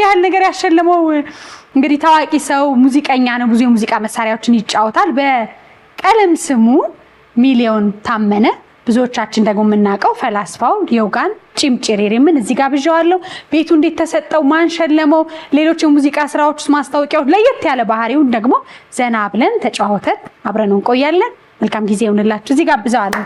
ያህል ነገር ያሸለመው እንግዲህ ታዋቂ ሰው ሙዚቀኛ ነው። ብዙ የሙዚቃ መሳሪያዎችን ይጫወታል። በቀለም ስሙ ሚሊዮን ታመነ፣ ብዙዎቻችን ደግሞ የምናውቀው ፈላስፋው ዮጋን ጭምጭሬሬምን እዚህ ጋር ብዣዋለሁ። ቤቱ እንዴት ተሰጠው? ማን ሸለመው? ሌሎች የሙዚቃ ስራዎች ውስጥ ማስታወቂያዎች ለየት ያለ ባህሪውን ደግሞ ዘና ብለን ተጫወተን አብረን እንቆያለን። መልካም ጊዜ ይሁንላችሁ። እዚህ ጋር ብዛዋለሁ።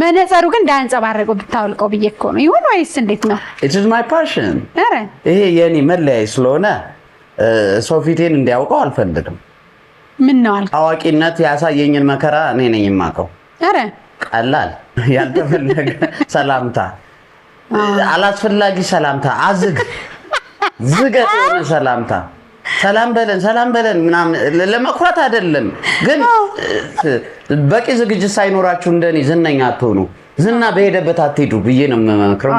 መነጽሩ ግን እንዳንጸባረቀው ብታውልቀው ብዬ እኮ ነው። ይሁን ወይስ እንዴት ነው? It is my passion። ይሄ የኔ መለያ ስለሆነ ሰው ፊቴን እንዲያውቀው አልፈልግም። ምን ነው አልከው? አዋቂነት ያሳየኝን መከራ እኔ ነኝ የማውቀው። አረ ቀላል ያልተፈለገ ሰላምታ፣ አላስፈላጊ ሰላምታ፣ ዝገት የሆነ ሰላምታ ሰላም በለን ምናምን ለመኩራት አይደለም። ግን በቂ ዝግጅት ሳይኖራችሁ እንደኔ ዝነኛ አትሆኑ፣ ዝና በሄደበት አትሄዱ ብዬ ነው የምመክረው።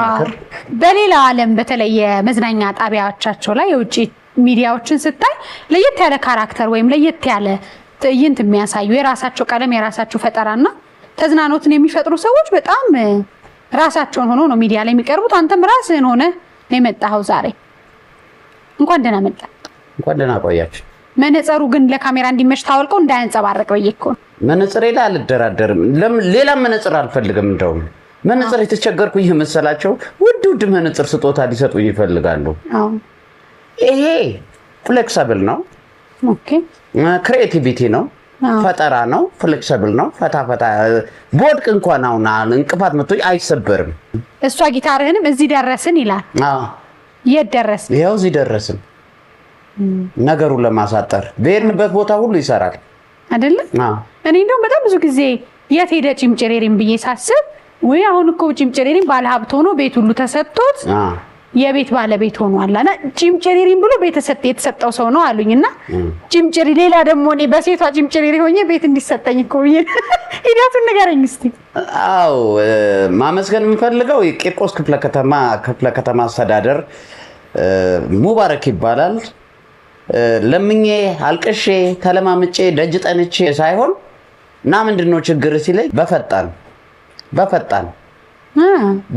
በሌላ ዓለም በተለይ የመዝናኛ ጣቢያዎቻቸው ላይ የውጭ ሚዲያዎችን ስታይ ለየት ያለ ካራክተር ወይም ለየት ያለ ትዕይንት የሚያሳዩ የራሳቸው ቀለም የራሳቸው ፈጠራና ተዝናኖትን የሚፈጥሩ ሰዎች በጣም ራሳቸውን ሆኖ ነው ሚዲያ ላይ የሚቀርቡት። አንተም ራስህን ሆነ ነው የመጣኸው ዛሬ። እንኳን ደህና መጣ። እንኳን ደህና ቆያችሁ። መነጽሩ ግን ለካሜራ እንዲመች ታወልቀው እንዳያንጸባረቅ በየኮ መነጽሬ ላይ አልደራደርም። ሌላ መነጽር አልፈልግም። እንደውም መነጽር የተቸገርኩኝ መሰላቸው ውድ መነጽር ስጦታ ሊሰጡኝ ይፈልጋሉ። ይሄ ፍሌክሲብል ነው። ኦኬ ክሬቲቪቲ ነው፣ ፈጠራ ነው፣ ፍሌክሲብል ነው። ፈታ ቦድቅ እንኳን አሁን እንቅፋት መጥቶኝ አይሰበርም። እሷ ጊታርህንም እዚህ ደረስን ይላል። የት ደረስን? ይሄው እዚህ ደረስን። ነገሩን ለማሳጠር በሄድንበት ቦታ ሁሉ ይሰራል አይደለ? እኔ እንደውም በጣም ብዙ ጊዜ የት ሄደ ጭምጭሬሬም ብዬ ሳስብ ወይ አሁን እኮ ጭምጭሬሬም ባለሀብት ሆኖ ቤት ሁሉ ተሰጥቶት የቤት ባለቤት ሆኗልና ጭምጭሬሬም ብሎ የተሰጠው ሰው ነው አሉኝና ጭምጭሬ ሌላ ደግሞ እኔ በሴቷ ጭምጭሬሬ ሆኜ ቤት እንዲሰጠኝ እኮ ብዬ ሂደቱን ንገረኝ እስቲ። ማመስገን የምፈልገው የቂርቆስ ክፍለ ከተማ አስተዳደር ሙባረክ ይባላል። ለምኜ አልቅሼ ተለማምጬ ደጅ ጠንቼ ሳይሆን እና ምንድነው ችግር ሲለኝ በፈጣን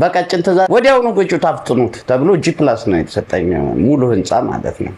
በቀጭን ትዕዛዝ ወዲያውኑ ቁጭ ታፍጥኑት ተብሎ G+ ነው የተሰጠኝ ሙሉ ህንጻ ማለት ነው።